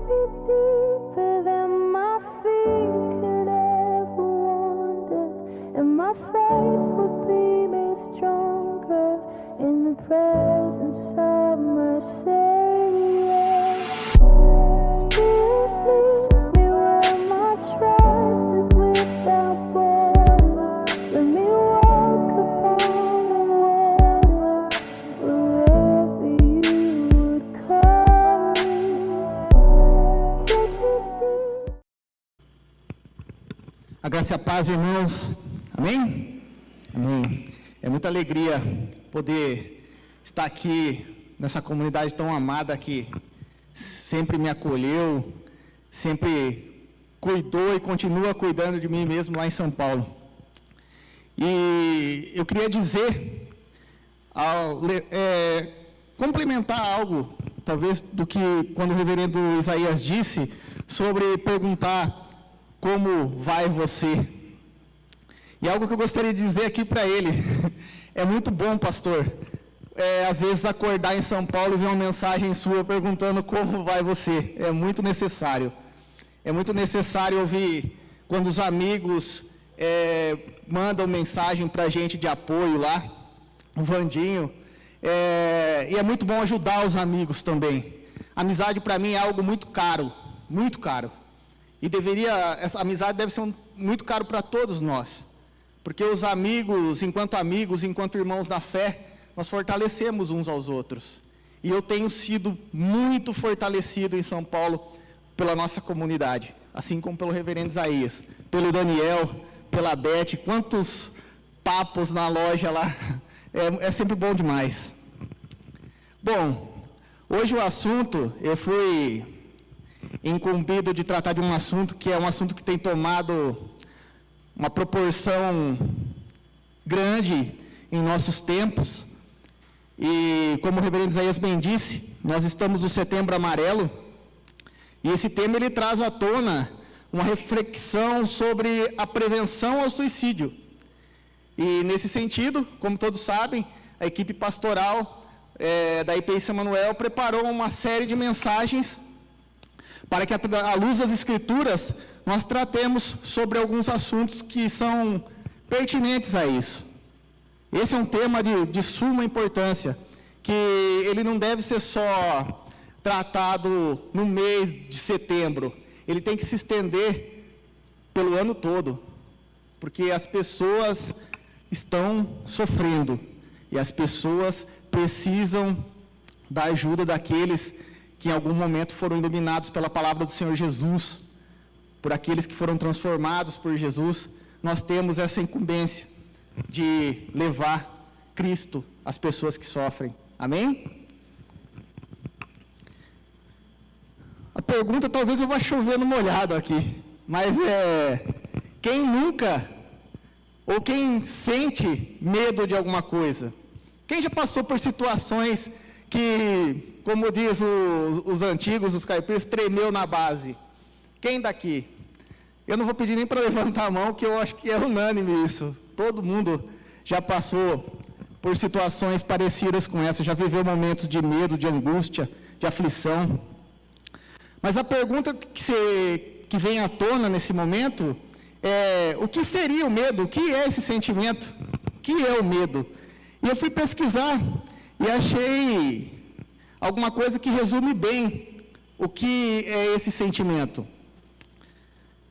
be deeper than my feet could ever wander, and my faith would be made stronger in the presence of my Savior. Spirit, lead me where my trust is without border. Let me walk upon the water wherever you would call me. Take me deep. A graça e a paz, irmãos. Amém? Amém. É muita alegria poder estar aqui nessa comunidade tão amada que sempre me acolheu, sempre cuidou e continua cuidando de mim mesmo lá em São Paulo. E eu queria dizer, complementar algo, talvez, do que quando o reverendo Isaías disse, sobre perguntar como vai você. E algo que eu gostaria de dizer aqui para ele, é muito bom, pastor, às vezes acordar em São Paulo e ver uma mensagem sua perguntando como vai você. É muito necessário. É muito necessário ouvir quando os amigos mandam mensagem para a gente de apoio lá, o Vandinho. E é muito bom ajudar os amigos também. Amizade para mim é algo muito caro, muito caro. E essa amizade deve ser muito caro para todos nós. Porque os amigos, enquanto irmãos na fé, nós fortalecemos uns aos outros. E eu tenho sido muito fortalecido em São Paulo pela nossa comunidade, assim como pelo reverendo Isaías, pelo Daniel, pela Beth, quantos papos na loja lá, é sempre bom demais. Bom, hoje o assunto, eu fui incumbido de tratar de um assunto que é um assunto que tem tomado uma proporção grande em nossos tempos, e como o reverendo Isaías bem disse, nós estamos no Setembro Amarelo, e esse tema ele traz à tona uma reflexão sobre a prevenção ao suicídio. E nesse sentido, como todos sabem, a equipe pastoral da IPI São Manuel preparou uma série de mensagens para que, à luz das Escrituras, nós tratemos sobre alguns assuntos que são pertinentes a isso. Esse é um tema de suma importância, que ele não deve ser só tratado no mês de setembro, ele tem que se estender pelo ano todo, porque as pessoas estão sofrendo, e as pessoas precisam da ajuda daqueles que em algum momento foram iluminados pela palavra do Senhor Jesus, por aqueles que foram transformados por Jesus. Nós temos essa incumbência de levar Cristo às pessoas que sofrem. Amém? A pergunta, talvez eu vá chover no molhado aqui, mas quem nunca, ou quem sente medo de alguma coisa? Quem já passou por situações que, como diz os antigos, os caipiras, tremeu na base? Quem daqui? Eu não vou pedir nem para levantar a mão, que eu acho que é unânime isso. Todo mundo já passou por situações parecidas com essa, já viveu momentos de medo, de angústia, de aflição. Mas a pergunta que vem à tona nesse momento é: o que seria o medo? O que é esse sentimento? O que é o medo? E eu fui pesquisar e achei alguma coisa que resume bem o que é esse sentimento.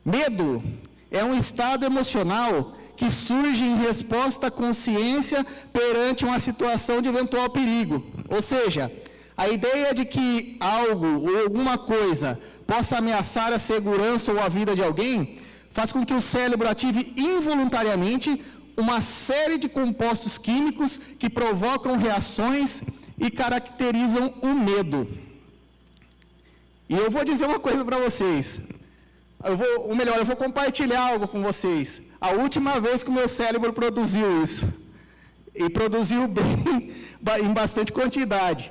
Medo é um estado emocional que surge em resposta à consciência perante uma situação de eventual perigo. Ou seja, a ideia de que algo ou alguma coisa possa ameaçar a segurança ou a vida de alguém faz com que o cérebro ative involuntariamente uma série de compostos químicos que provocam reações e caracterizam o medo. E eu vou dizer uma coisa para vocês. Eu vou compartilhar algo com vocês. A última vez que o meu cérebro produziu isso, e produziu bem, em bastante quantidade.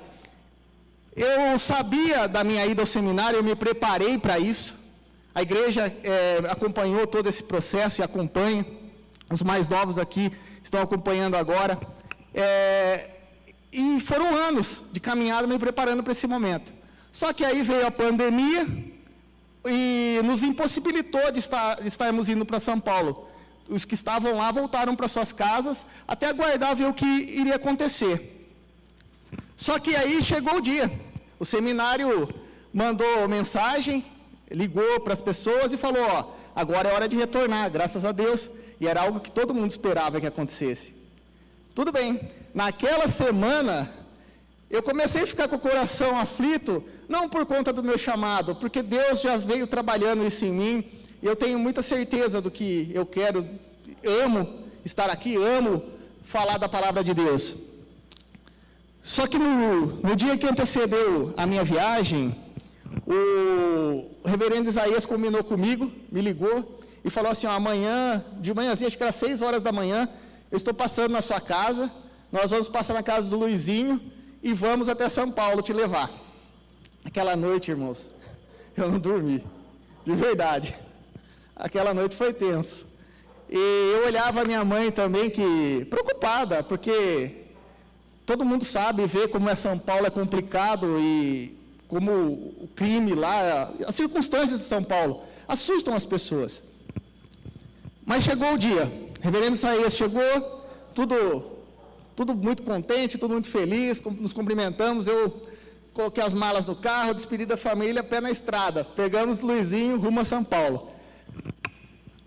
Eu sabia da minha ida ao seminário, eu me preparei para isso. A igreja acompanhou todo esse processo e acompanha. Os mais novos aqui estão acompanhando agora. E foram anos de caminhada me preparando para esse momento. Só que aí veio a pandemia, e nos impossibilitou de estarmos indo para São Paulo. Os que estavam lá voltaram para suas casas, até aguardar ver o que iria acontecer. Só que aí chegou o dia. O seminário mandou mensagem, ligou para as pessoas e falou, ó, agora é hora de retornar, graças a Deus. E era algo que todo mundo esperava que acontecesse. Tudo bem. Naquela semana, eu comecei a ficar com o coração aflito, não por conta do meu chamado, porque Deus já veio trabalhando isso em mim, e eu tenho muita certeza do que eu quero, amo estar aqui, amo falar da palavra de Deus. Só que no dia que antecedeu a minha viagem, o reverendo Isaías combinou comigo, me ligou e falou assim, ó, amanhã, de manhãzinha, acho que era 6 horas da manhã, eu estou passando na sua casa, nós vamos passar na casa do Luizinho e vamos até São Paulo te levar. Aquela noite, irmãos, eu não dormi, de verdade. Aquela noite foi tenso. E eu olhava a minha mãe também, que preocupada, porque todo mundo sabe, vê como São Paulo é complicado e como o crime lá, as circunstâncias de São Paulo assustam as pessoas. Mas chegou o dia, o reverendo Isaías chegou, tudo muito contente, tudo muito feliz, nos cumprimentamos, eu coloquei as malas no carro, despedi da família, pé na estrada, pegamos Luizinho, rumo a São Paulo.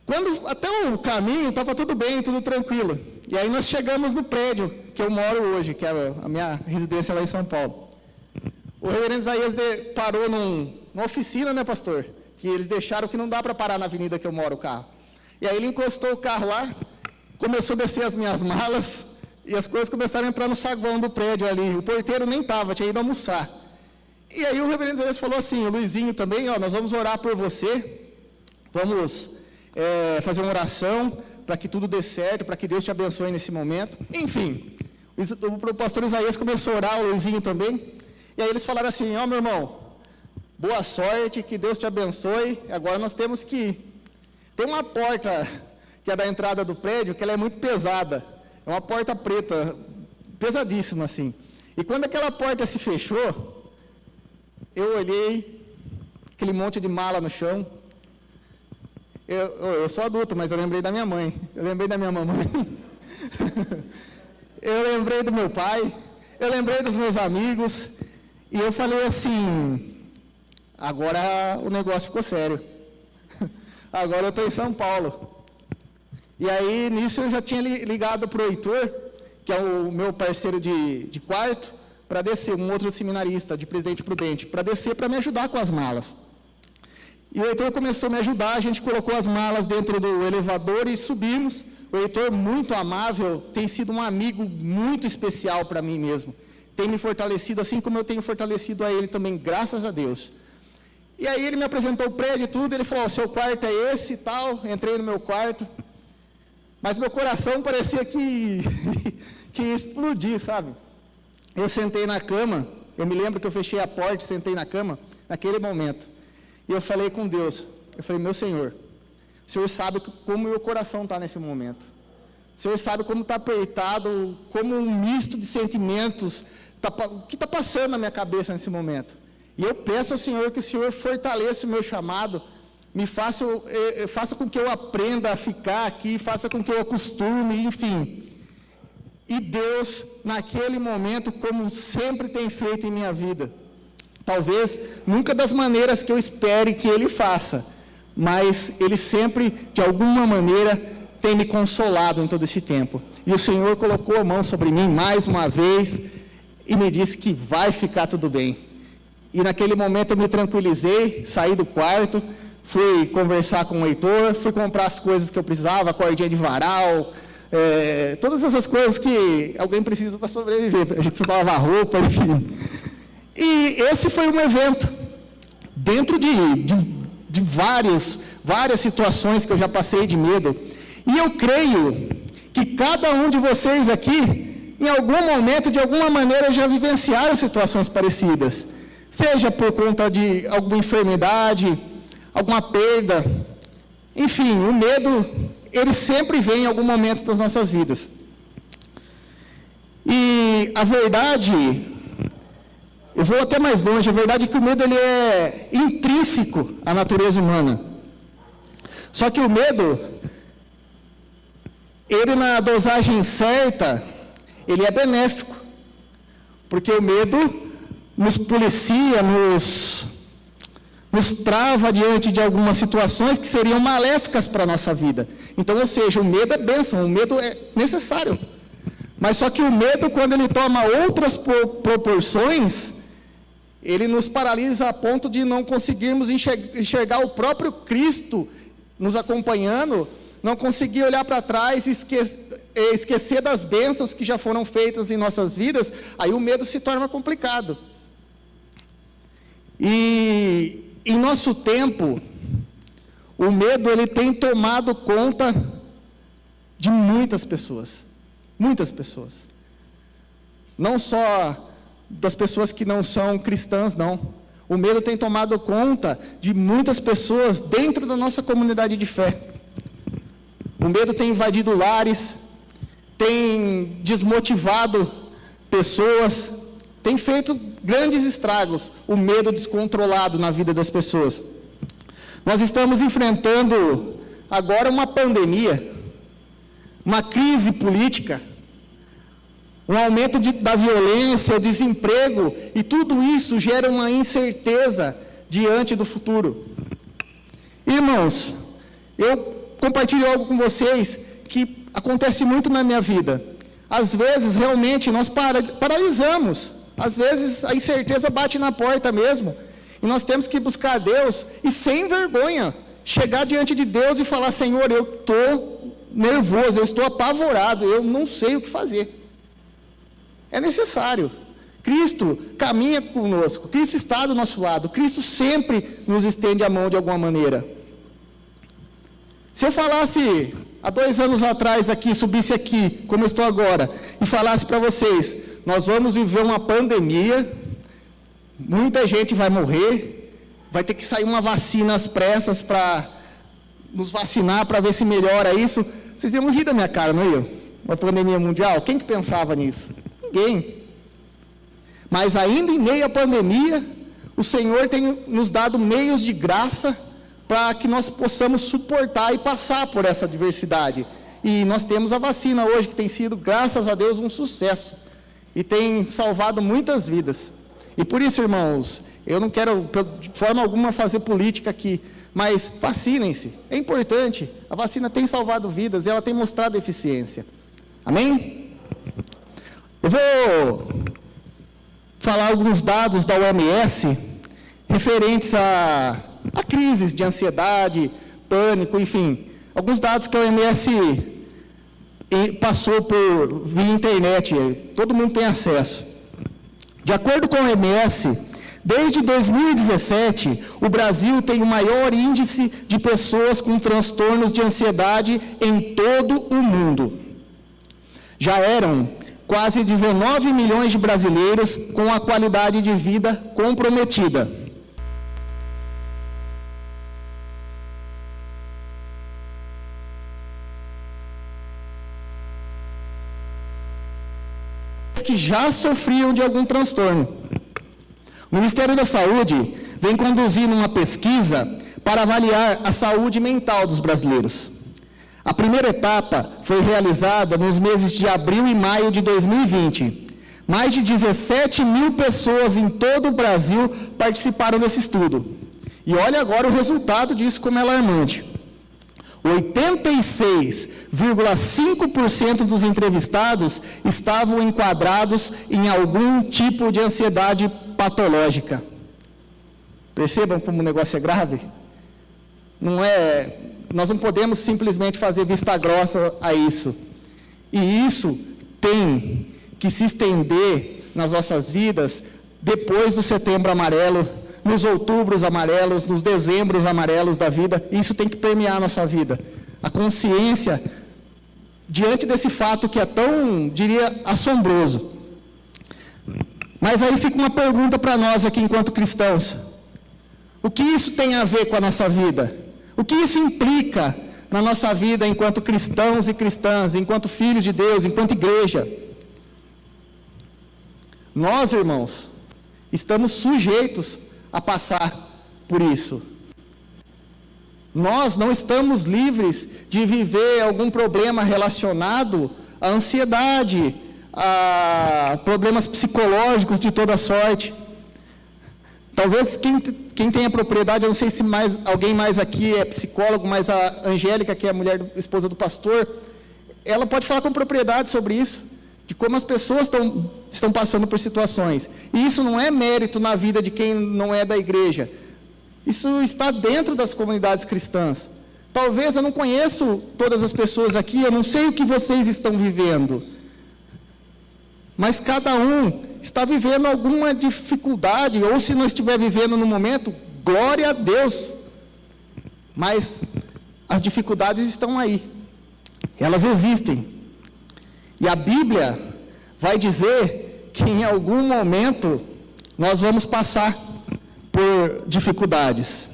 Quando até o caminho estava tudo bem, tudo tranquilo. E aí nós chegamos no prédio que eu moro hoje, que é a minha residência lá em São Paulo. O reverendo Isaías parou numa oficina, né, pastor? Que eles deixaram que não dá para parar na avenida que eu moro o carro. E aí ele encostou o carro lá, começou a descer as minhas malas, e as coisas começaram a entrar no saguão do prédio ali. O porteiro nem estava, tinha ido almoçar. E aí o reverendo Isaías falou assim, o Luizinho também, ó, nós vamos orar por você, vamos fazer uma oração para que tudo dê certo, para que Deus te abençoe nesse momento. Enfim, o pastor Isaías começou a orar, o Luizinho também, e aí eles falaram assim, ó meu irmão, boa sorte, que Deus te abençoe, agora nós temos que ir. Tem uma porta que é da entrada do prédio, que ela é muito pesada, é uma porta preta, pesadíssima assim, e quando aquela porta se fechou, eu olhei, aquele monte de mala no chão. Eu sou adulto, mas eu lembrei da minha mãe, eu lembrei da minha mamãe, eu lembrei do meu pai, eu lembrei dos meus amigos, e eu falei assim, agora o negócio ficou sério, agora eu estou em São Paulo. E aí, nisso, eu já tinha ligado para o Heitor, que é o meu parceiro de quarto, para descer, um outro seminarista de Presidente Prudente, para descer para me ajudar com as malas. E o Heitor começou a me ajudar, a gente colocou as malas dentro do elevador e subimos. O Heitor, muito amável, tem sido um amigo muito especial para mim mesmo. Tem me fortalecido, assim como eu tenho fortalecido a ele também, graças a Deus. E aí ele me apresentou o prédio e tudo, ele falou, o seu quarto é esse e tal, entrei no meu quarto. Mas meu coração parecia que ia explodir, sabe? Eu sentei na cama, eu me lembro que eu fechei a porta e sentei na cama, naquele momento. E eu falei com Deus, eu falei, meu Senhor, o Senhor sabe como meu coração está nesse momento. O Senhor sabe como está apertado, como um misto de sentimentos, o que está passando na minha cabeça nesse momento. E eu peço ao Senhor que o Senhor fortaleça o meu chamado, faça com que eu aprenda a ficar aqui, faça com que eu acostume, enfim. E Deus, naquele momento, como sempre tem feito em minha vida, talvez nunca das maneiras que eu espere que Ele faça, mas Ele sempre, de alguma maneira, tem me consolado em todo esse tempo. E o Senhor colocou a mão sobre mim mais uma vez e me disse que vai ficar tudo bem. E naquele momento eu me tranquilizei, saí do quarto, fui conversar com o Heitor, fui comprar as coisas que eu precisava, cordinha de varal, todas essas coisas que alguém precisa para sobreviver. A gente precisa lavar roupa, enfim. E esse foi um evento, dentro de várias situações que eu já passei de medo. E eu creio que cada um de vocês aqui, em algum momento, de alguma maneira, já vivenciaram situações parecidas. Seja por conta de alguma enfermidade, alguma perda. Enfim, o medo, ele sempre vem em algum momento das nossas vidas. E a verdade Eu vou até mais longe, a verdade é que o medo ele é intrínseco à natureza humana. Só que o medo, ele na dosagem certa, ele é benéfico. Porque o medo nos policia, nos trava diante de algumas situações que seriam maléficas para a nossa vida. Então, ou seja, o medo é bênção, o medo é necessário. Mas só que o medo, quando ele toma outras proporções, ele nos paralisa a ponto de não conseguirmos enxergar o próprio Cristo nos acompanhando, não conseguir olhar para trás e esquecer das bênçãos que já foram feitas em nossas vidas, aí o medo se torna complicado. E em nosso tempo, o medo ele tem tomado conta de muitas pessoas. Muitas pessoas. Não só das pessoas que não são cristãs, não. O medo tem tomado conta de muitas pessoas dentro da nossa comunidade de fé. O medo tem invadido lares, tem desmotivado pessoas, tem feito grandes estragos, o medo descontrolado na vida das pessoas. Nós estamos enfrentando agora uma pandemia, uma crise política, um aumento da violência, o desemprego, e tudo isso gera uma incerteza diante do futuro. Irmãos, eu compartilho algo com vocês que acontece muito na minha vida. Às vezes, realmente, nós paralisamos. Às vezes, a incerteza bate na porta mesmo. E nós temos que buscar Deus e, sem vergonha, chegar diante de Deus e falar: Senhor, eu estou nervoso, eu estou apavorado, eu não sei o que fazer. É necessário. Cristo caminha conosco, Cristo está do nosso lado, Cristo sempre nos estende a mão de alguma maneira. Se eu falasse há 2 anos atrás aqui, subisse aqui, como eu estou agora, e falasse para vocês: nós vamos viver uma pandemia, muita gente vai morrer, vai ter que sair uma vacina às pressas para nos vacinar, para ver se melhora isso, vocês iam rir da minha cara, não iam? Uma pandemia mundial, quem que pensava nisso? Ninguém. Mas ainda em meio à pandemia, o Senhor tem nos dado meios de graça para que nós possamos suportar e passar por essa adversidade. E nós temos a vacina hoje, que tem sido, graças a Deus, um sucesso. E tem salvado muitas vidas. E por isso, irmãos, eu não quero de forma alguma fazer política aqui, mas vacinem-se, é importante. A vacina tem salvado vidas e ela tem mostrado eficiência. Amém? Eu vou falar alguns dados da OMS referentes a crises de ansiedade, pânico, enfim. Alguns dados que a OMS passou via internet, todo mundo tem acesso. De acordo com a OMS, desde 2017, o Brasil tem o maior índice de pessoas com transtornos de ansiedade em todo o mundo. Já eram quase 19 milhões de brasileiros com a qualidade de vida comprometida. Que já sofriam de algum transtorno. O Ministério da Saúde vem conduzindo uma pesquisa para avaliar a saúde mental dos brasileiros. A primeira etapa foi realizada nos meses de abril e maio de 2020. Mais de 17 mil pessoas em todo o Brasil participaram desse estudo. E olha agora o resultado disso como é alarmante. 86,5% dos entrevistados estavam enquadrados em algum tipo de ansiedade patológica. Percebam como o negócio é grave? Nós não podemos simplesmente fazer vista grossa a isso. E isso tem que se estender nas nossas vidas depois do Setembro Amarelo, nos outubros amarelos, nos dezembros amarelos da vida. Isso tem que permear a nossa vida. A consciência diante desse fato que é tão, diria, assombroso. Mas aí fica uma pergunta para nós aqui enquanto cristãos. O que isso tem a ver com a nossa vida? O que isso implica na nossa vida enquanto cristãos e cristãs, enquanto filhos de Deus, enquanto igreja? Nós, irmãos, estamos sujeitos a passar por isso. Nós não estamos livres de viver algum problema relacionado à ansiedade, a problemas psicológicos de toda sorte. Talvez quem tenha propriedade, eu não sei se alguém mais aqui é psicólogo, mas a Angélica, que é a esposa do pastor, ela pode falar com propriedade sobre isso, de como as pessoas estão passando por situações. E isso não é mérito na vida de quem não é da igreja. Isso está dentro das comunidades cristãs. Talvez eu não conheço todas as pessoas aqui, eu não sei o que vocês estão vivendo. Mas cada um está vivendo alguma dificuldade, ou se não estiver vivendo no momento, glória a Deus. Mas as dificuldades estão aí. Elas existem. E a Bíblia vai dizer que em algum momento nós vamos passar por dificuldades.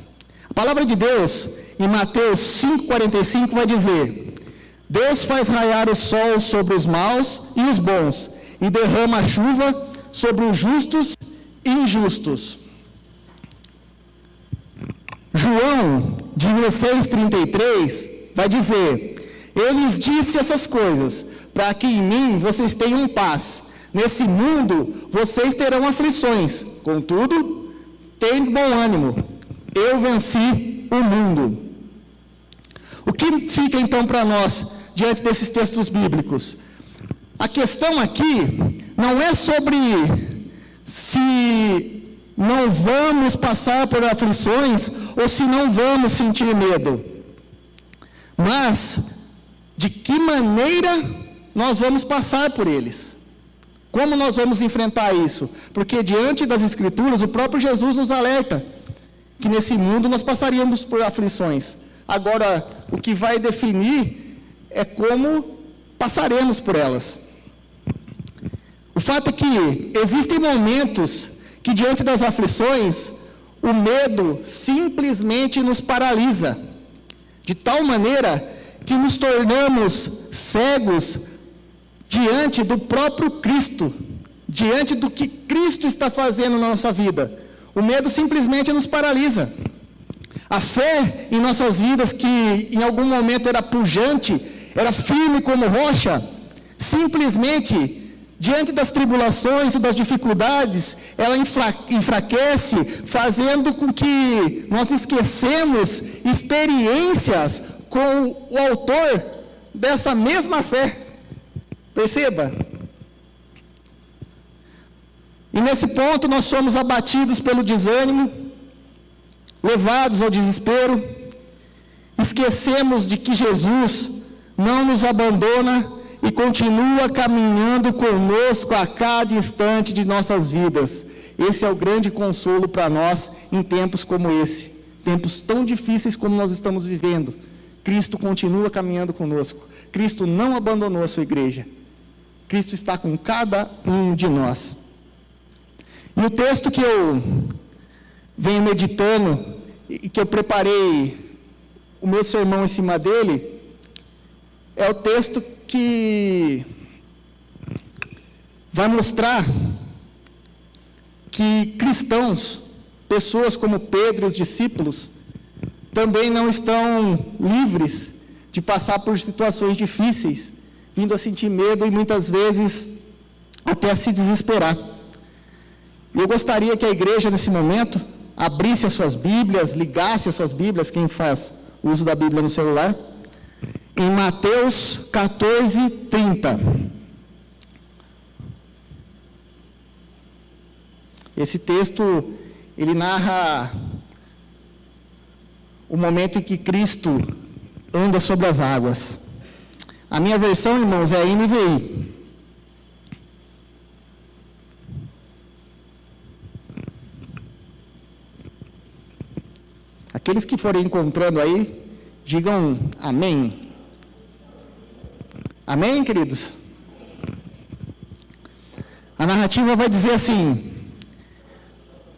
A palavra de Deus, em Mateus 5,45, vai dizer: Deus faz raiar o sol sobre os maus e os bons, e derrama a chuva sobre os justos e injustos. João 16,33 vai dizer: Eu lhes disse essas coisas, para que em mim vocês tenham paz. Nesse mundo vocês terão aflições, contudo, tenham bom ânimo, eu venci o mundo. O que fica então para nós, diante desses textos bíblicos? A questão aqui não é sobre se não vamos passar por aflições ou se não vamos sentir medo, mas de que maneira nós vamos passar por eles. Como nós vamos enfrentar isso? Porque diante das Escrituras, o próprio Jesus nos alerta que nesse mundo nós passaríamos por aflições. Agora, o que vai definir é como passaremos por elas. O fato é que existem momentos que diante das aflições, o medo simplesmente nos paralisa, de tal maneira que nos tornamos cegos diante do próprio Cristo, diante do que Cristo está fazendo na nossa vida. O medo simplesmente nos paralisa. A fé em nossas vidas, que em algum momento era pujante, era firme como rocha, simplesmente, diante das tribulações e das dificuldades, ela enfraquece, fazendo com que nós esquecemos experiências com o autor dessa mesma fé. Perceba? E nesse ponto nós somos abatidos pelo desânimo, levados ao desespero, esquecemos de que Jesus não nos abandona e continua caminhando conosco a cada instante de nossas vidas. Esse é o grande consolo para nós em tempos como esse, tempos tão difíceis como nós estamos vivendo. Cristo continua caminhando conosco. Cristo não abandonou a sua igreja. Cristo está com cada um de nós. E o texto que eu venho meditando e que eu preparei o meu sermão em cima dele, é o texto que vai mostrar que cristãos, pessoas como Pedro e os discípulos, também não estão livres de passar por situações difíceis, vindo a sentir medo e muitas vezes até a se desesperar. Eu gostaria que a igreja nesse momento abrisse as suas Bíblias, ligasse as suas Bíblias, quem faz uso da Bíblia no celular, em Mateus 14:30. Esse texto, ele narra o momento em que Cristo anda sobre as águas. A minha versão, irmãos, é a NVI. Aqueles que forem encontrando aí, digam amém. Amém, queridos? A narrativa vai dizer assim: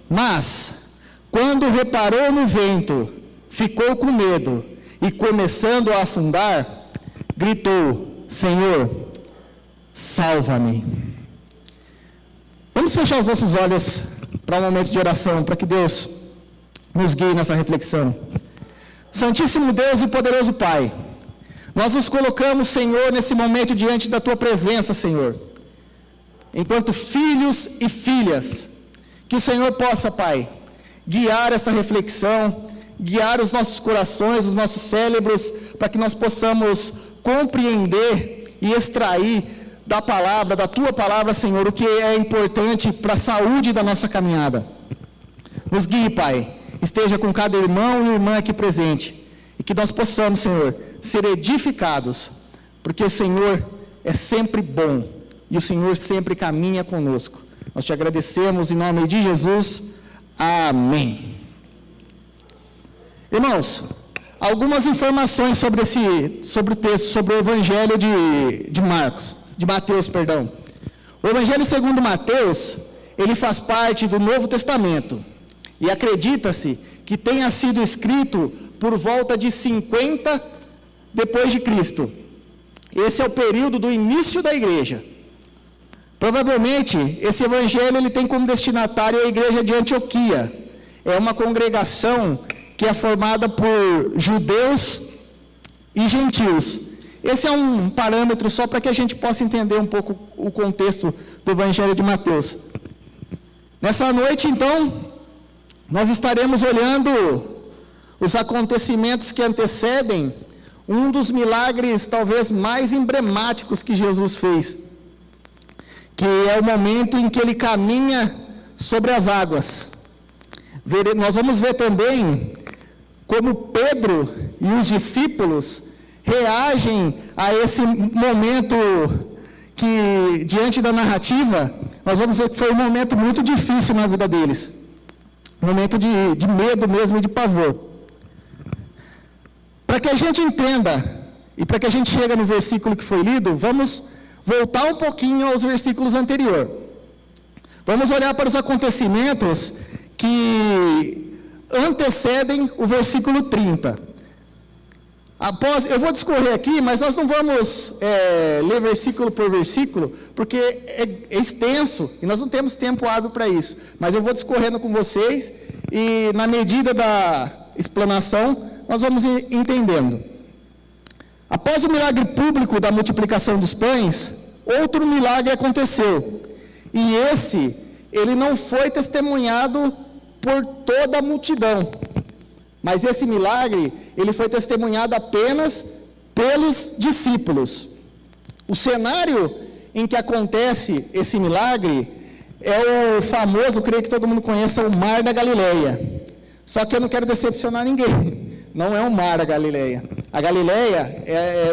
mas, quando reparou no vento, ficou com medo e, começando a afundar, gritou: Senhor, salva-me. Vamos fechar os nossos olhos para um momento de oração, para que Deus nos guie nessa reflexão. Santíssimo Deus e poderoso Pai, nós nos colocamos, Senhor, nesse momento diante da Tua presença, Senhor, enquanto filhos e filhas, que o Senhor possa, Pai, guiar essa reflexão, guiar os nossos corações, os nossos cérebros, para que nós possamos compreender e extrair da palavra, da Tua palavra, Senhor, o que é importante para a saúde da nossa caminhada. Nos guie, Pai, esteja com cada irmão e irmã aqui presente, e que nós possamos, Senhor, ser edificados, porque o Senhor é sempre bom, e o Senhor sempre caminha conosco. Nós te agradecemos em nome de Jesus. Amém. Irmãos, algumas informações sobre o texto, sobre o Evangelho de Mateus, perdão. O Evangelho segundo Mateus, ele faz parte do Novo Testamento, e acredita-se que tenha sido escrito por volta de 50 depois de Cristo. Esse é o período do início da igreja. Provavelmente, esse evangelho ele tem como destinatário a igreja de Antioquia. É uma congregação que é formada por judeus e gentios. Esse é um parâmetro só para que a gente possa entender um pouco o contexto do evangelho de Mateus. Nessa noite, então, nós estaremos olhando os acontecimentos que antecedem um dos milagres talvez mais emblemáticos que Jesus fez, que é o momento em que ele caminha sobre as águas. Nós vamos ver também como Pedro e os discípulos reagem a esse momento que, diante da narrativa, nós vamos ver que foi um momento muito difícil na vida deles. Um momento de medo mesmo e de pavor. Para que a gente entenda, e para que a gente chegue no versículo que foi lido, vamos voltar um pouquinho aos versículos anteriores. Vamos olhar para os acontecimentos que antecedem o versículo 30. Eu vou discorrer aqui, mas nós não vamos ler versículo por versículo, porque é extenso, e nós não temos tempo hábil para isso. Mas eu vou discorrendo com vocês, e na medida da explanação, nós vamos entendendo. Após o milagre público da multiplicação dos pães, outro milagre aconteceu. E ele não foi testemunhado por toda a multidão. Mas esse milagre, ele foi testemunhado apenas pelos discípulos. O cenário em que acontece esse milagre é o famoso, creio que todo mundo conheça, o Mar da Galileia. Só que eu não quero decepcionar ninguém. Não é um mar da Galileia. A Galileia,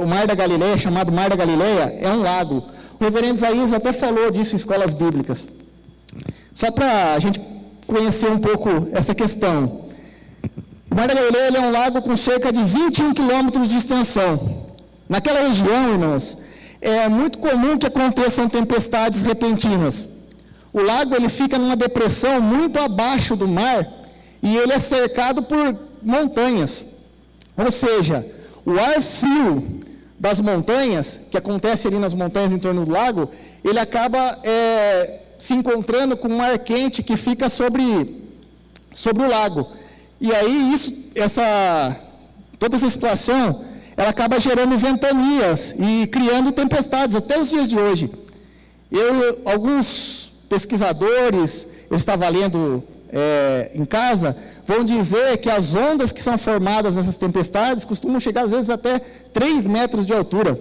o Mar da Galileia, chamado Mar da Galileia, é um lago. O reverendo Isaías até falou disso em escolas bíblicas. Só para a gente conhecer um pouco essa questão. O Mar da Galileia é um lago com cerca de 21 quilômetros de extensão. Naquela região, irmãos, é muito comum que aconteçam tempestades repentinas. O lago ele fica numa depressão muito abaixo do mar e ele é cercado por montanhas. Ou seja, o ar frio das montanhas, que acontece ali nas montanhas em torno do lago, ele acaba se encontrando com um ar quente que fica sobre o lago. E aí, toda essa situação, ela acaba gerando ventanias e criando tempestades, até os dias de hoje. Alguns pesquisadores, eu estava lendo em casa, vão dizer que as ondas que são formadas nessas tempestades costumam chegar, às vezes, até 3 metros de altura.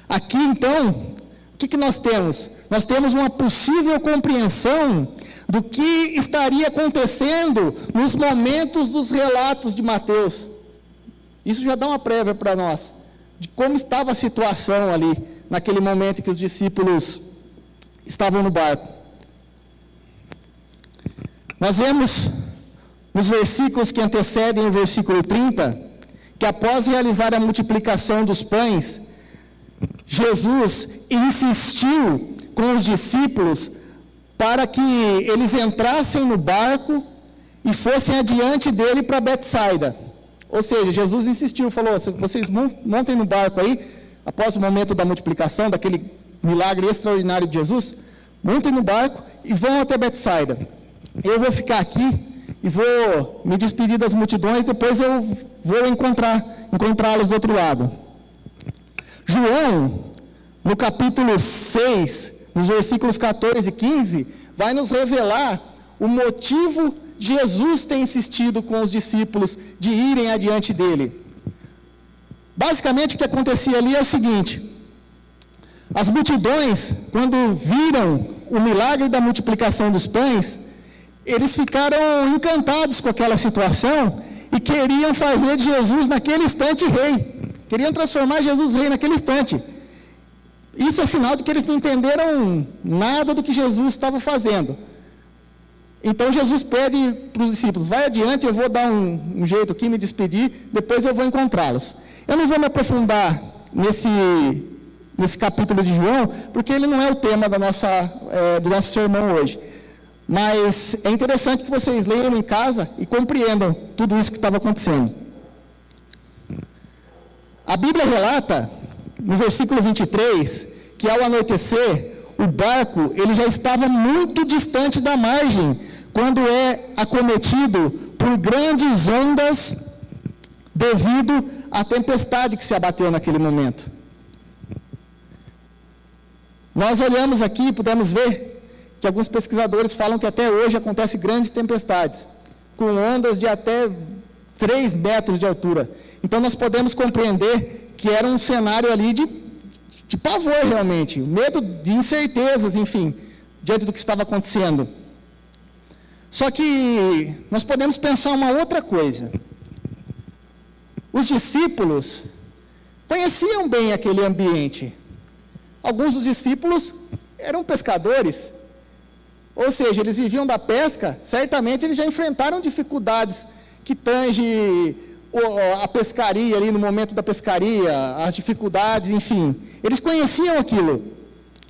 Aqui, então, o que nós temos? Nós temos uma possível compreensão do que estaria acontecendo nos momentos dos relatos de Mateus. Isso já dá uma prévia para nós, de como estava a situação ali, naquele momento que os discípulos estavam no barco. Nós vemos nos versículos que antecedem o versículo 30, que após realizar a multiplicação dos pães, Jesus insistiu com os discípulos para que eles entrassem no barco e fossem adiante dele para Betsaida. Ou seja, Jesus insistiu, falou, vocês montem no barco aí, após o momento da multiplicação, daquele milagre extraordinário de Jesus, montem no barco e vão até Betsaida. eu vou ficar aqui e vou me despedir das multidões, depois eu vou encontrá-los do outro lado. João, no capítulo 6, nos versículos 14 e 15, vai nos revelar o motivo de Jesus ter insistido com os discípulos de irem adiante dele. Basicamente, o que acontecia ali é o seguinte: as multidões, quando viram o milagre da multiplicação dos pães, eles ficaram encantados com aquela situação e queriam fazer de Jesus naquele instante rei. Queriam transformar Jesus rei naquele instante. Isso é sinal de que eles não entenderam nada do que Jesus estava fazendo. Então Jesus pede para os discípulos: vai adiante, eu vou dar um jeito aqui, me despedir, depois eu vou encontrá-los. Eu não vou me aprofundar nesse capítulo de João, porque ele não é o tema do nosso sermão hoje. Mas é interessante que vocês leiam em casa e compreendam tudo isso que estava acontecendo. A Bíblia relata, no versículo 23, que ao anoitecer, o barco ele já estava muito distante da margem, quando é acometido por grandes ondas, devido à tempestade que se abateu naquele momento. Nós olhamos aqui e pudemos ver que alguns pesquisadores falam que até hoje acontecem grandes tempestades, com ondas de até 3 metros de altura. Então nós podemos compreender que era um cenário ali de pavor realmente, medo de incertezas, enfim, diante do que estava acontecendo. Só que nós podemos pensar uma outra coisa. Os discípulos conheciam bem aquele ambiente. Alguns dos discípulos eram pescadores, ou seja, eles viviam da pesca, certamente eles já enfrentaram dificuldades que tangem a pescaria ali no momento da pescaria, as dificuldades, enfim. Eles conheciam aquilo,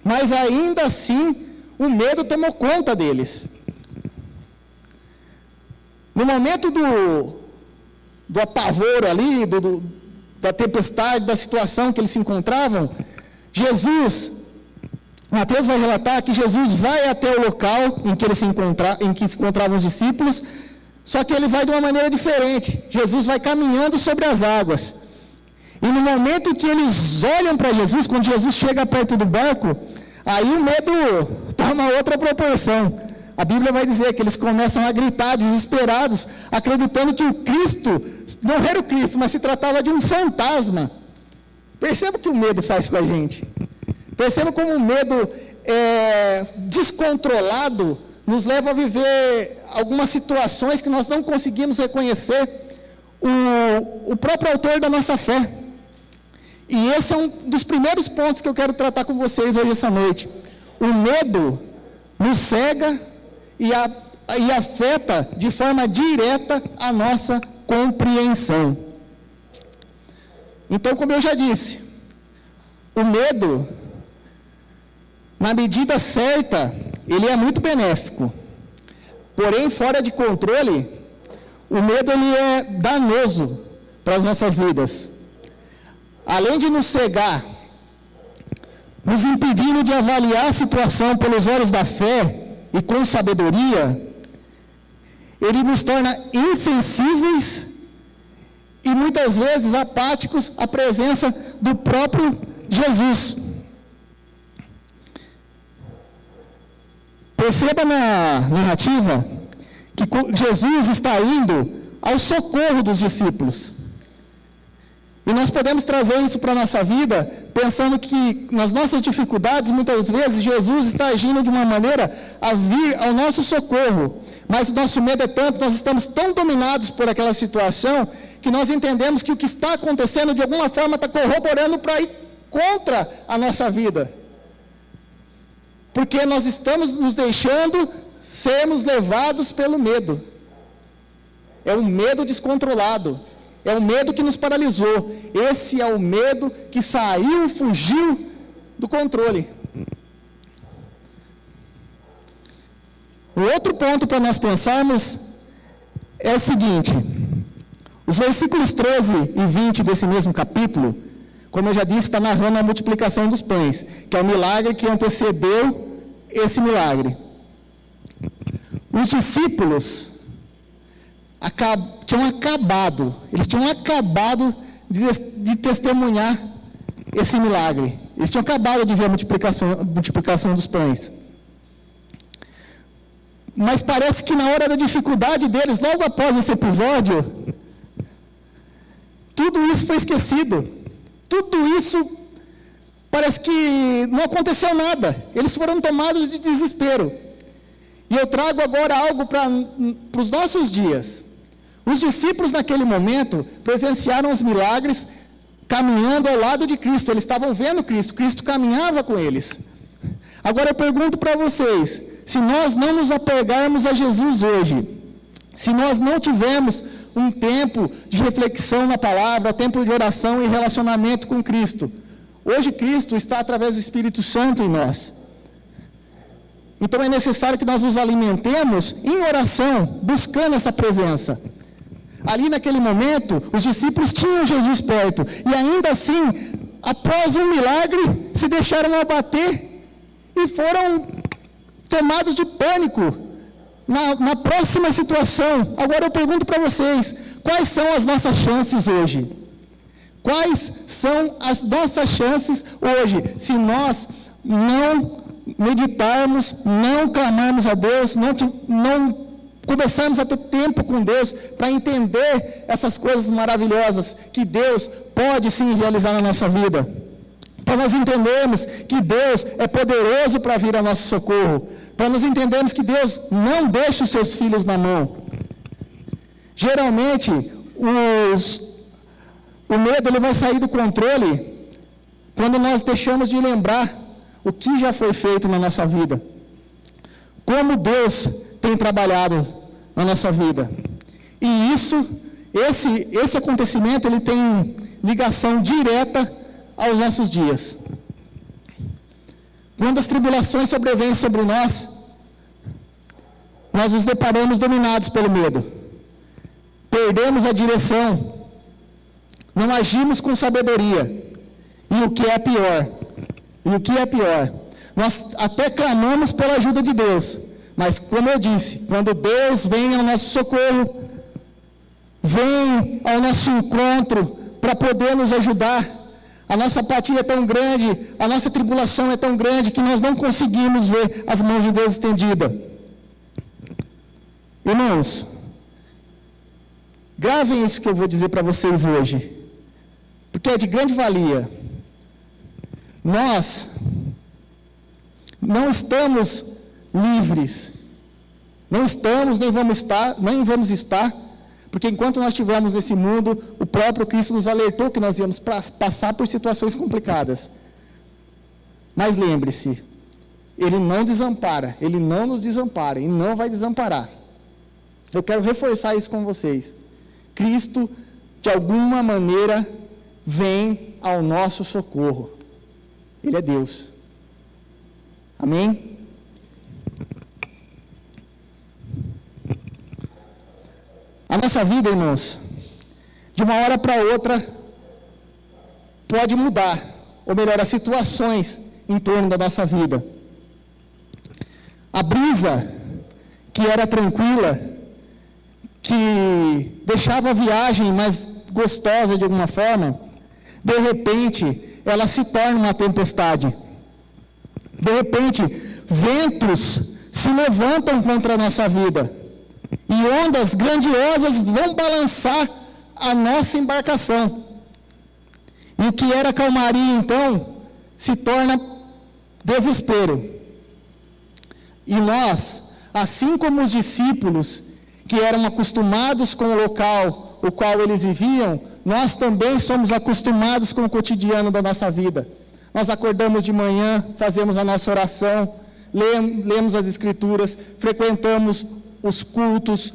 mas ainda assim o medo tomou conta deles. No momento do apavoro ali, da tempestade, da situação que eles se encontravam, Mateus vai relatar que Jesus vai até o local em que se encontravam os discípulos, só que ele vai de uma maneira diferente. Jesus vai caminhando sobre as águas. E no momento em que eles olham para Jesus, quando Jesus chega perto do barco, aí o medo toma outra proporção. A Bíblia vai dizer que eles começam a gritar desesperados, acreditando que o Cristo não era o Cristo, mas se tratava de um fantasma. Perceba o que o medo faz com a gente. Perceba como o medo descontrolado nos leva a viver algumas situações que nós não conseguimos reconhecer o próprio autor da nossa fé. E esse é um dos primeiros pontos que eu quero tratar com vocês hoje essa noite. O medo nos cega e afeta de forma direta a nossa compreensão. Então, como eu já disse, o medo, na medida certa, ele é muito benéfico. Porém, fora de controle, o medo ele é danoso para as nossas vidas. Além de nos cegar, nos impedindo de avaliar a situação pelos olhos da fé e com sabedoria, ele nos torna insensíveis e muitas vezes apáticos à presença do próprio Jesus. Perceba na narrativa que Jesus está indo ao socorro dos discípulos. E nós podemos trazer isso para a nossa vida, pensando que nas nossas dificuldades, muitas vezes, Jesus está agindo de uma maneira a vir ao nosso socorro. Mas o nosso medo é tanto, nós estamos tão dominados por aquela situação, que nós entendemos que o que está acontecendo, de alguma forma, está corroborando para ir contra a nossa vida. Porque nós estamos nos deixando sermos levados pelo medo. É um medo descontrolado. É o medo que nos paralisou. Esse é o medo que fugiu do controle. O outro ponto para nós pensarmos é o seguinte: os versículos 13 e 20 desse mesmo capítulo, como eu já disse, está narrando a multiplicação dos pães, que é o milagre que antecedeu esse milagre. Os discípulos eles tinham acabado de testemunhar esse milagre. Eles tinham acabado de ver a multiplicação dos pães. Mas parece que na hora da dificuldade deles, logo após esse episódio, tudo isso foi esquecido. Tudo isso parece que não aconteceu nada. Eles foram tomados de desespero. E eu trago agora algo para os nossos dias. Os discípulos naquele momento presenciaram os milagres caminhando ao lado de Cristo. Eles estavam vendo Cristo. Cristo caminhava com eles. Agora eu pergunto para vocês, se nós não nos apegarmos a Jesus hoje, se nós não tivermos um tempo de reflexão na palavra, tempo de oração e relacionamento com Cristo, hoje Cristo está através do Espírito Santo em nós. Então é necessário que nós nos alimentemos em oração, buscando essa presença. Ali naquele momento, os discípulos tinham Jesus perto, e ainda assim, após um milagre, se deixaram abater e foram tomados de pânico na próxima situação. Agora eu pergunto para vocês, quais são as nossas chances hoje? Quais são as nossas chances hoje, se nós não meditarmos, não clamarmos a Deus, não começarmos a ter tempo com Deus para entender essas coisas maravilhosas que Deus pode sim realizar na nossa vida? Para nós entendermos que Deus é poderoso para vir ao nosso socorro, para nós entendermos que Deus não deixa os seus filhos na mão. Geralmente, o medo ele vai sair do controle quando nós deixamos de lembrar o que já foi feito na nossa vida, como Deus tem trabalhado na nossa vida. E esse acontecimento, ele tem ligação direta aos nossos dias. Quando as tribulações sobrevêm sobre nós nos deparamos dominados pelo medo. Perdemos a direção, não agimos com sabedoria. E o que é pior, nós até clamamos pela ajuda de Deus, mas como eu disse, quando Deus vem ao nosso socorro, vem ao nosso encontro para poder nos ajudar, a nossa apatia é tão grande, a nossa tribulação é tão grande, que nós não conseguimos ver as mãos de Deus estendidas. Irmãos, gravem isso que eu vou dizer para vocês hoje, porque é de grande valia. Nós não estamos livres, não estamos, nem vamos estar, porque enquanto nós estivermos nesse mundo, o próprio Cristo nos alertou que nós íamos passar por situações complicadas. Mas lembre-se, Ele não desampara, Ele não nos desampara, e não vai desamparar. Eu quero reforçar isso com vocês. Cristo, de alguma maneira, vem ao nosso socorro. Ele é Deus. Amém? A nossa vida, irmãos, de uma hora para outra, pode mudar, ou melhor, as situações em torno da nossa vida. A brisa, que era tranquila, que deixava a viagem mais gostosa de alguma forma, de repente, ela se torna uma tempestade. De repente, ventos se levantam contra a nossa vida, e ondas grandiosas vão balançar a nossa embarcação. E o que era calmaria, então, se torna desespero. E nós, assim como os discípulos, que eram acostumados com o local o qual eles viviam, nós também somos acostumados com o cotidiano da nossa vida. Nós acordamos de manhã, fazemos a nossa oração, lemos as Escrituras, frequentamos os cultos,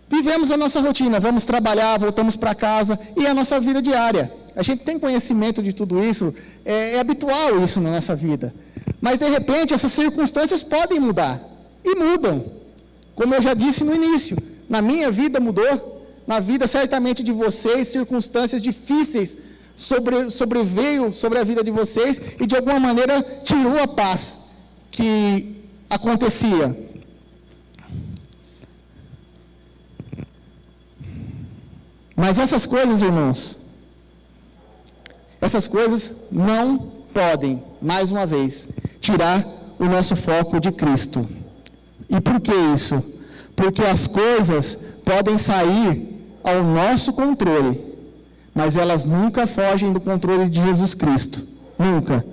vivemos a nossa rotina, vamos trabalhar, voltamos para casa, e a nossa vida diária. A gente tem conhecimento de tudo isso, é habitual isso na nossa vida. Mas, de repente, essas circunstâncias podem mudar, e mudam. Como eu já disse no início, na minha vida mudou, na vida certamente de vocês, circunstâncias difíceis sobreveio sobre a vida de vocês, e de alguma maneira tirou a paz que acontecia. Mas essas coisas, irmãos, essas coisas não podem, mais uma vez, tirar o nosso foco de Cristo. E por que isso? Porque as coisas podem sair ao nosso controle, mas elas nunca fogem do controle de Jesus Cristo. Nunca.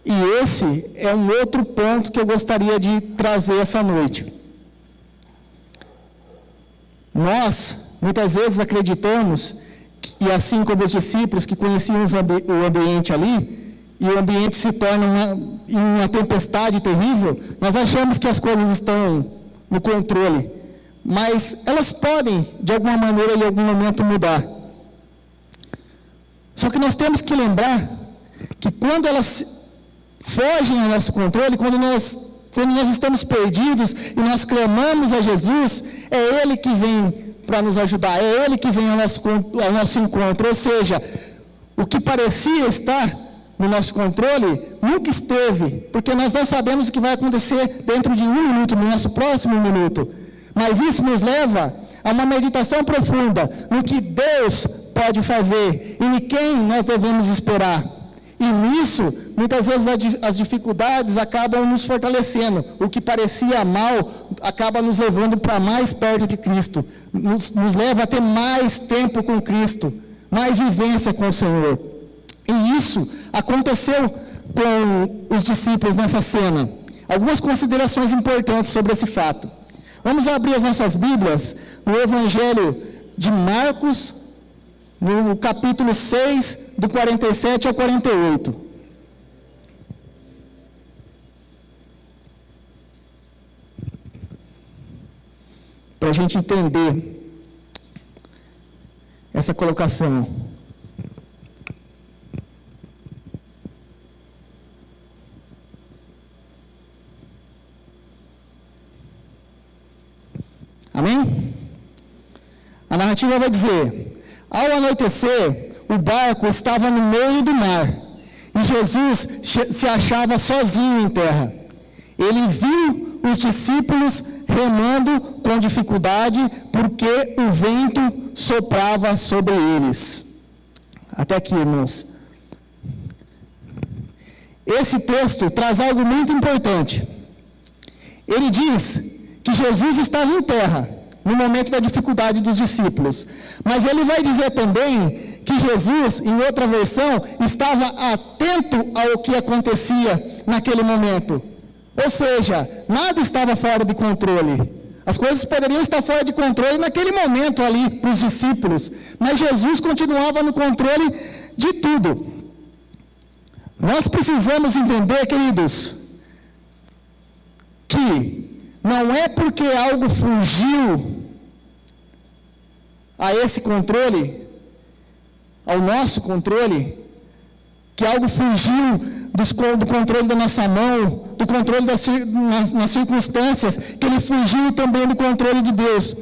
E esse é um outro ponto que eu gostaria de trazer essa noite. Nós, muitas vezes, acreditamos, e assim como os discípulos que conheciam o ambiente ali, e o ambiente se torna uma tempestade terrível, nós achamos que as coisas estão no controle, mas elas podem, de alguma maneira, em algum momento mudar. Só que nós temos que lembrar que quando elas fogem ao nosso controle, quando nós estamos perdidos e nós clamamos a Jesus, é Ele que vem para nos ajudar, é Ele que vem ao nosso encontro. Ou seja, o que parecia estar no nosso controle nunca esteve, porque nós não sabemos o que vai acontecer dentro de 1 minuto, no nosso próximo minuto. Mas isso nos leva a uma meditação profunda no que Deus pode fazer e em quem nós devemos esperar. E nisso, muitas vezes as dificuldades acabam nos fortalecendo. O que parecia mal acaba nos levando para mais perto de Cristo. Nos leva a ter mais tempo com Cristo, mais vivência com o Senhor. E isso aconteceu com os discípulos nessa cena. Algumas considerações importantes sobre esse fato. Vamos abrir as nossas Bíblias no Evangelho de Marcos, no capítulo 6, do 47 ao 48. Para a gente entender essa colocação. Amém? A narrativa vai dizer: ao anoitecer, o barco estava no meio do mar, e Jesus se achava sozinho em terra. Ele viu os discípulos remando com dificuldade, porque o vento soprava sobre eles. Até aqui, irmãos. Esse texto traz algo muito importante. Ele diz que Jesus estava em terra no momento da dificuldade dos discípulos. Mas ele vai dizer também que Jesus, em outra versão, estava atento ao que acontecia naquele momento. Ou seja, nada estava fora de controle. As coisas poderiam estar fora de controle naquele momento ali para os discípulos, mas Jesus continuava no controle de tudo. Nós precisamos entender, queridos, que não é porque algo fugiu a esse controle, ao nosso controle, que algo fugiu do controle da nossa mão, do controle nas circunstâncias, que ele fugiu também do controle de Deus.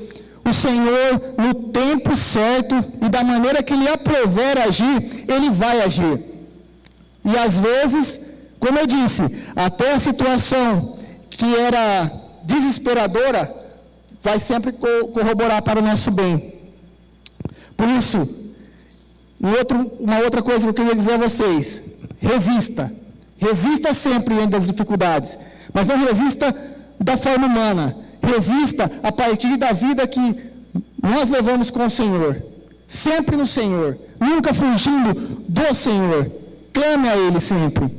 O Senhor, no tempo certo e da maneira que Ele aprover agir, Ele vai agir. E às vezes, como eu disse, até a situação que era desesperadora, vai sempre corroborar para o nosso bem. Por isso, uma outra coisa que eu queria dizer a vocês: resista sempre diante das dificuldades, mas não resista da forma humana, resista a partir da vida que nós levamos com o Senhor, sempre no Senhor, nunca fugindo do Senhor, clame a Ele sempre.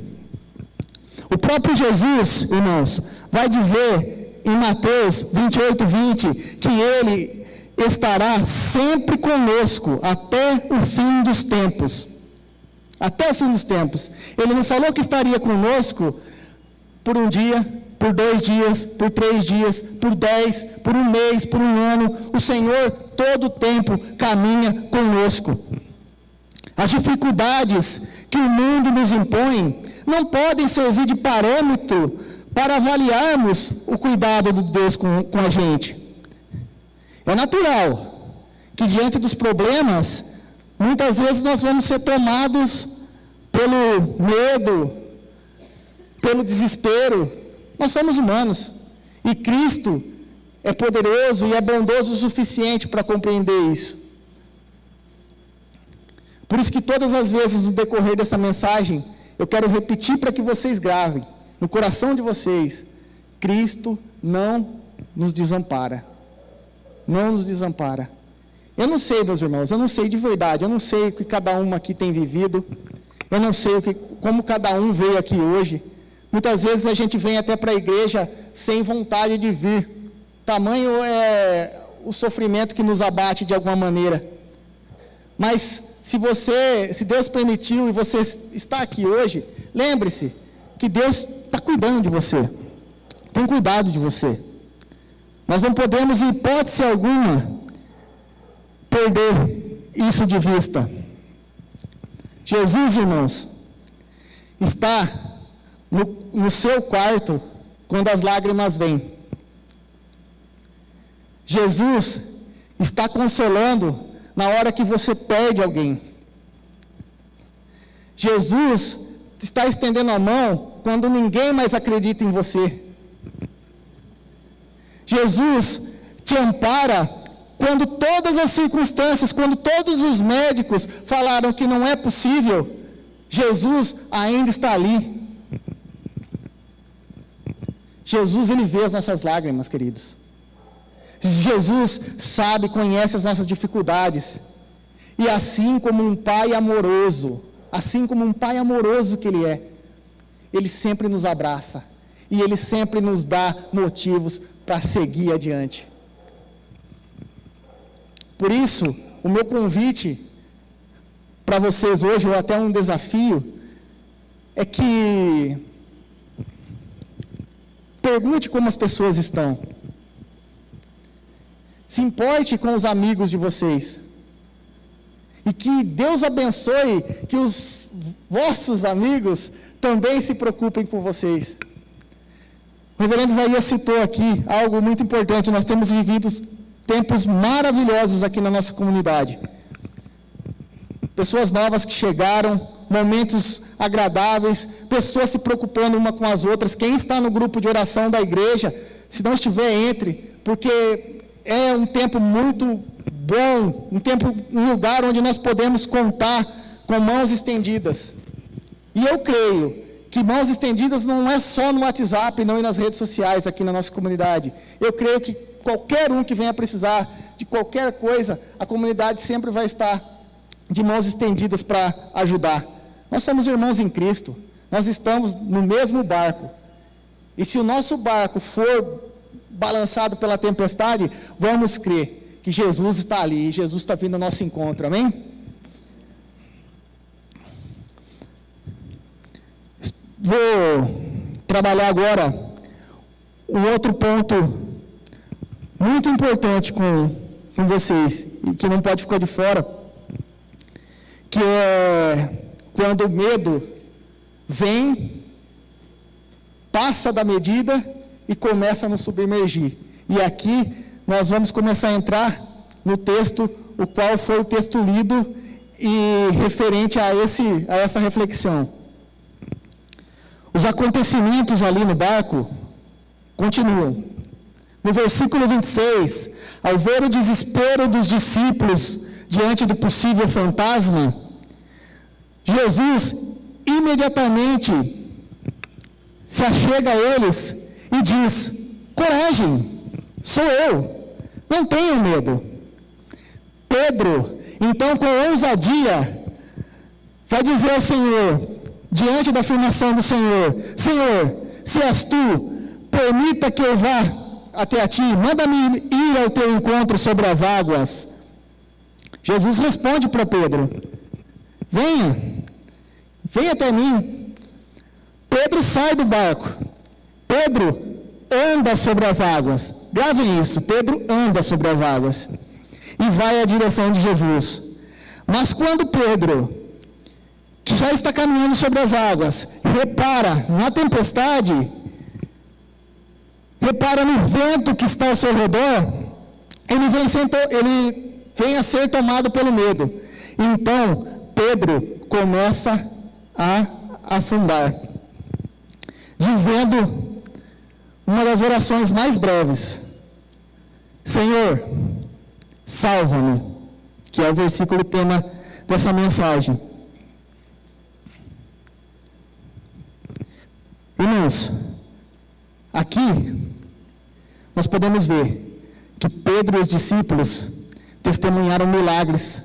O próprio Jesus, irmãos, vai dizer em Mateus 28:20, que Ele estará sempre conosco até o fim dos tempos. Até o fim dos tempos. Ele não falou que estaria conosco por um dia, por 2 dias, por 3 dias, por 10, por 1 mês, por 1 ano. O Senhor todo o tempo caminha conosco. As dificuldades que o mundo nos impõe não podem servir de parâmetro para avaliarmos o cuidado de Deus com a gente. É natural que diante dos problemas, muitas vezes nós vamos ser tomados pelo medo, pelo desespero. Nós somos humanos. E Cristo é poderoso e é bondoso o suficiente para compreender isso. Por isso que todas as vezes no decorrer dessa mensagem, eu quero repetir para que vocês gravem no coração de vocês: Cristo não nos desampara. Não nos desampara. Eu não sei, meus irmãos, eu não sei de verdade, eu não sei o que cada um aqui tem vivido, eu não sei como cada um veio aqui hoje. Muitas vezes a gente vem até para a igreja sem vontade de vir. Tamanho é o sofrimento que nos abate de alguma maneira. Mas se Deus permitiu e você está aqui hoje, lembre-se que Deus está cuidando de você, tem cuidado de você. Nós não podemos, em hipótese alguma, perder isso de vista. Jesus, irmãos, está no seu quarto quando as lágrimas vêm. Jesus está consolando na hora que você perde alguém. Jesus está estendendo a mão quando ninguém mais acredita em você. Jesus te ampara quando todas as circunstâncias, quando todos os médicos falaram que não é possível, Jesus ainda está ali. Jesus, ele vê as nossas lágrimas, queridos. Jesus sabe, conhece as nossas dificuldades. E assim como um pai amoroso que ele é, ele sempre nos abraça. E ele sempre nos dá motivos para seguir adiante. Por isso, o meu convite para vocês hoje, ou até um desafio, é que pergunte como as pessoas estão. Se importe com os amigos de vocês. E que Deus abençoe que os vossos amigos também se preocupem com vocês. O reverendo Isaías citou aqui algo muito importante. Nós temos vivido tempos maravilhosos aqui na nossa comunidade. Pessoas novas que chegaram, momentos agradáveis, pessoas se preocupando uma com as outras. Quem está no grupo de oração da igreja, se não estiver, entre, porque é um tempo muito bom, um lugar onde nós podemos contar com mãos estendidas. E eu creio que mãos estendidas não é só no WhatsApp, não, e nas redes sociais aqui na nossa comunidade. Eu creio que qualquer um que venha precisar de qualquer coisa, a comunidade sempre vai estar de mãos estendidas para ajudar. Nós somos irmãos em Cristo, nós estamos no mesmo barco. E se o nosso barco for balançado pela tempestade, vamos crer que Jesus está ali, e Jesus está vindo ao nosso encontro, amém? Vou trabalhar agora um outro ponto muito importante com vocês, e que não pode ficar de fora, que é quando o medo vem, passa da medida e começa a nos submergir. E aqui nós vamos começar a entrar no texto, o qual foi o texto lido e referente a essa reflexão. Os acontecimentos ali no barco continuam. No versículo 26, ao ver o desespero dos discípulos diante do possível fantasma, Jesus imediatamente se achega a eles e diz: coragem, sou eu, não tenham medo. Pedro, então, com ousadia, vai dizer ao Senhor, diante da afirmação do Senhor: Senhor, se és tu, permita que eu vá até a ti, manda-me ir ao teu encontro sobre as águas. Jesus responde para Pedro: venha até mim. Pedro sai do barco, Pedro anda sobre as águas. Gravem isso, Pedro anda sobre as águas e vai à direção de Jesus. Mas quando Pedro, que já está caminhando sobre as águas, repara na tempestade, repara no vento que está ao seu redor, ele vem a ser tomado pelo medo. Então, Pedro começa a afundar, dizendo uma das orações mais breves: Senhor, salva-me, que é o versículo tema dessa mensagem. Irmãos, aqui nós podemos ver que Pedro e os discípulos testemunharam milagres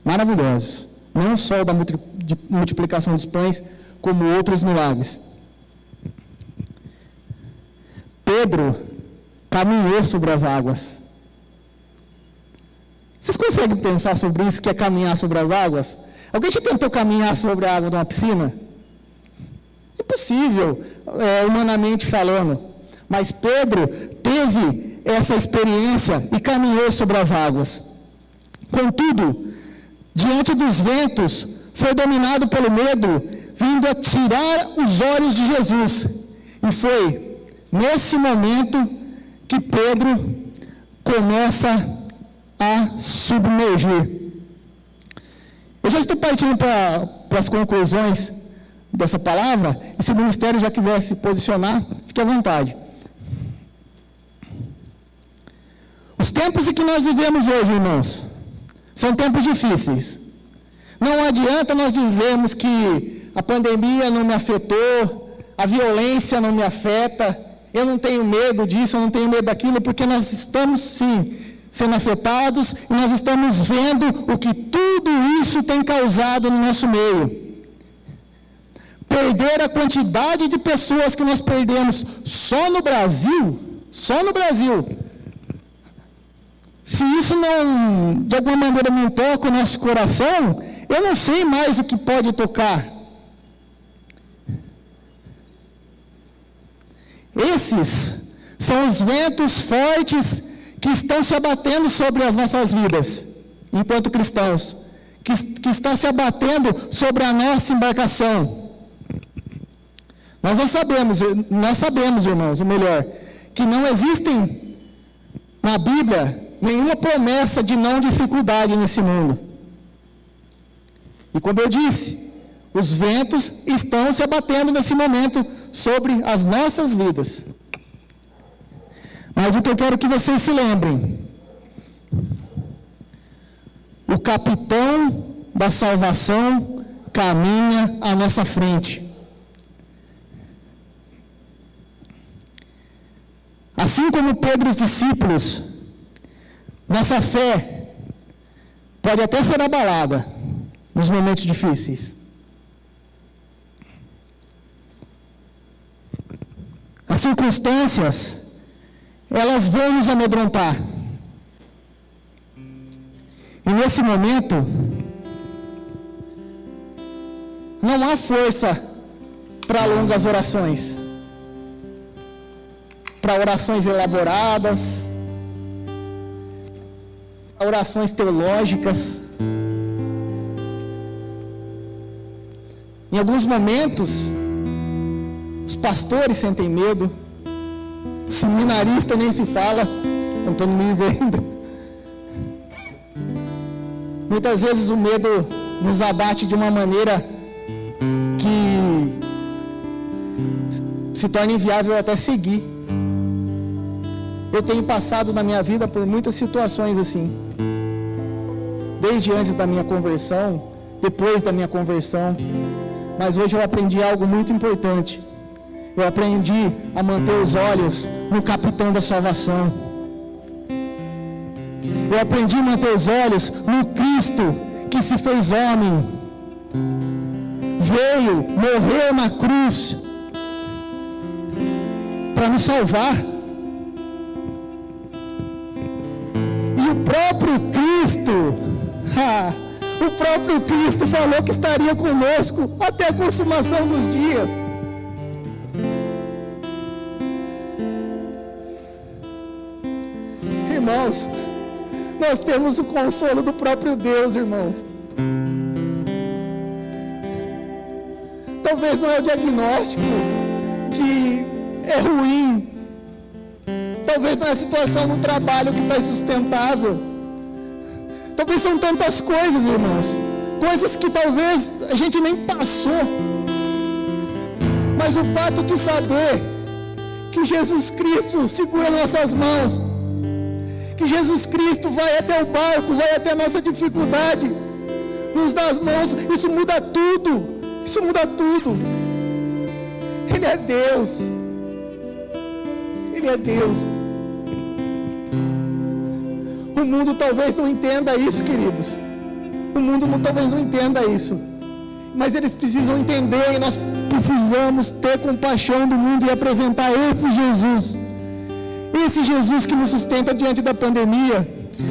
maravilhosos, não só da multiplicação dos pães, como outros milagres. Pedro caminhou sobre as águas. Vocês conseguem pensar sobre isso, que é caminhar sobre as águas? Alguém já tentou caminhar sobre a água de uma piscina? Impossível, humanamente falando. Mas Pedro teve essa experiência e caminhou sobre as águas. Contudo, diante dos ventos, foi dominado pelo medo, vindo a tirar os olhos de Jesus. E foi nesse momento que Pedro começa a submergir. Eu já estou partindo para as conclusões dessa palavra, e se o ministério já quiser se posicionar, fique à vontade. Os tempos em que nós vivemos hoje, irmãos, são tempos difíceis. Não adianta nós dizermos que a pandemia não me afetou, a violência não me afeta, eu não tenho medo disso, eu não tenho medo daquilo, porque nós estamos sim sendo afetados e nós estamos vendo o que tudo isso tem causado no nosso meio. Perder a quantidade de pessoas que nós perdemos só no Brasil, se isso não, de alguma maneira, não toca o nosso coração, eu não sei mais o que pode tocar. Esses são os ventos fortes que estão se abatendo sobre as nossas vidas, enquanto cristãos, que está se abatendo sobre a nossa embarcação. Nós sabemos, irmãos, o melhor, que não existem na Bíblia nenhuma promessa de não dificuldade nesse mundo. E como eu disse, os ventos estão se abatendo nesse momento sobre as nossas vidas. Mas o que eu quero que vocês se lembrem, o capitão da salvação caminha à nossa frente. Assim como Pedro e os discípulos, nossa fé pode até ser abalada nos momentos difíceis. As circunstâncias, elas vão nos amedrontar. E nesse momento, não há força para longas orações, para orações elaboradas, para orações teológicas. Em alguns momentos, os pastores sentem medo, o seminarista nem se fala, não estou no nível ainda. Muitas vezes o medo nos abate de uma maneira que se torna inviável até seguir. Eu tenho passado na minha vida por muitas situações assim. Desde antes da minha conversão, depois da minha conversão. Mas hoje eu aprendi algo muito importante. Eu aprendi a manter os olhos no capitão da salvação. Eu aprendi a manter os olhos no Cristo que se fez homem. Veio, morreu na cruz para nos salvar. E o próprio Cristo falou que estaria conosco até a consumação dos dias. Irmãos, nós temos o consolo do próprio Deus, irmãos. Talvez não é o diagnóstico que é ruim. Talvez não é a situação no trabalho que está insustentável. Talvez são tantas coisas, irmãos. Coisas que talvez a gente nem passou. Mas o fato de saber que Jesus Cristo segura nossas mãos, que Jesus Cristo vai até o barco, vai até a nossa dificuldade, nos dá as mãos, isso muda tudo. Isso muda tudo. Ele é Deus. Ele é Deus. O mundo talvez não entenda isso, queridos. O mundo talvez não entenda isso. Mas eles precisam entender, e nós precisamos ter compaixão do mundo e apresentar esse Jesus. Esse Jesus que nos sustenta diante da pandemia,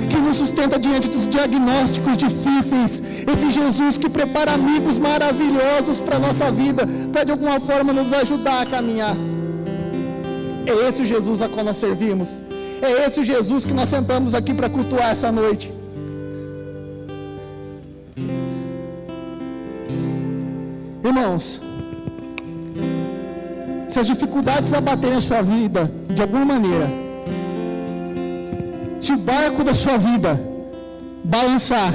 que nos sustenta diante dos diagnósticos difíceis. Esse Jesus que prepara amigos maravilhosos para a nossa vida, para de alguma forma nos ajudar a caminhar. É esse o Jesus a qual nós servimos. É esse o Jesus que nós sentamos aqui para cultuar essa noite. Irmãos, se as dificuldades abaterem a sua vida de alguma maneira, se o barco da sua vida balançar,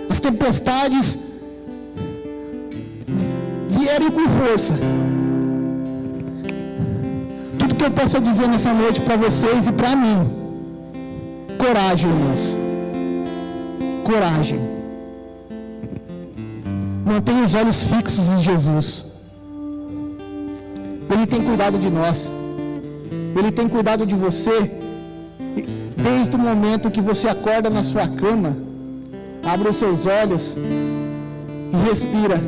as tempestades vierem com força, tudo que eu posso dizer nessa noite para vocês e para mim: coragem, irmãos, coragem. Mantenha os olhos fixos em Jesus. Ele tem cuidado de nós. Ele tem cuidado de você. Desde o momento que você acorda na sua cama, abre os seus olhos e respira.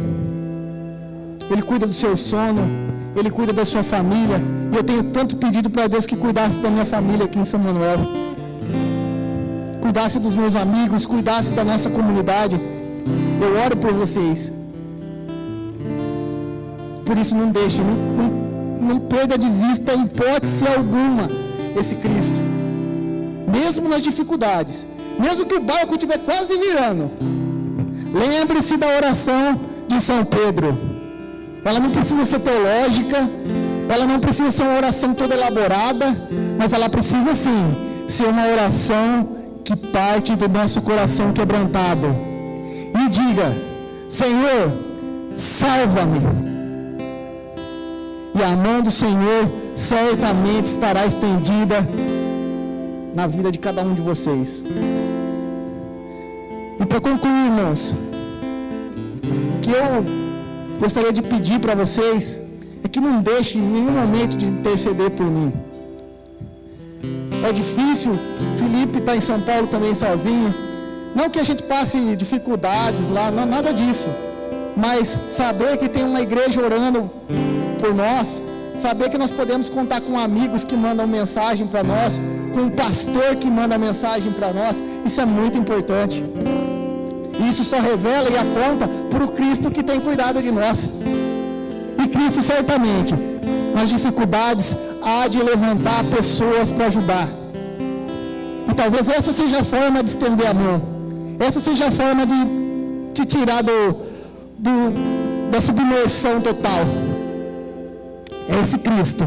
Ele cuida do seu sono. Ele cuida da sua família. E eu tenho tanto pedido para Deus que cuidasse da minha família aqui em São Manuel. Cuidasse dos meus amigos, cuidasse da nossa comunidade. Eu oro por vocês. Por isso não deixe, não perda de vista em hipótese alguma esse Cristo. Mesmo nas dificuldades, mesmo que o barco estiver quase virando, lembre-se da oração de São Pedro. Ela não precisa ser teológica, ela não precisa ser uma oração toda elaborada, mas ela precisa sim ser uma oração que parte do nosso coração quebrantado. E diga: Senhor, salva-me. E a mão do Senhor certamente estará estendida na vida de cada um de vocês. E para concluir, irmãos, o que eu gostaria de pedir para vocês é que não deixem em nenhum momento de interceder por mim. É difícil, Felipe está em São Paulo também sozinho. Não que a gente passe dificuldades lá, não, nada disso. Mas saber que tem uma igreja orando por nós, saber que nós podemos contar com amigos que mandam mensagem para nós, com um pastor que manda mensagem para nós, isso é muito importante. Isso só revela e aponta para o Cristo que tem cuidado de nós. E Cristo certamente, nas dificuldades, há de levantar pessoas para ajudar. E talvez essa seja a forma de estender a mão. Essa seja a forma de te tirar da submersão total. É esse Cristo,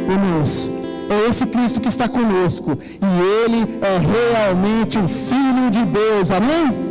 irmãos. É esse Cristo que está conosco. E Ele é realmente o Filho de Deus. Amém?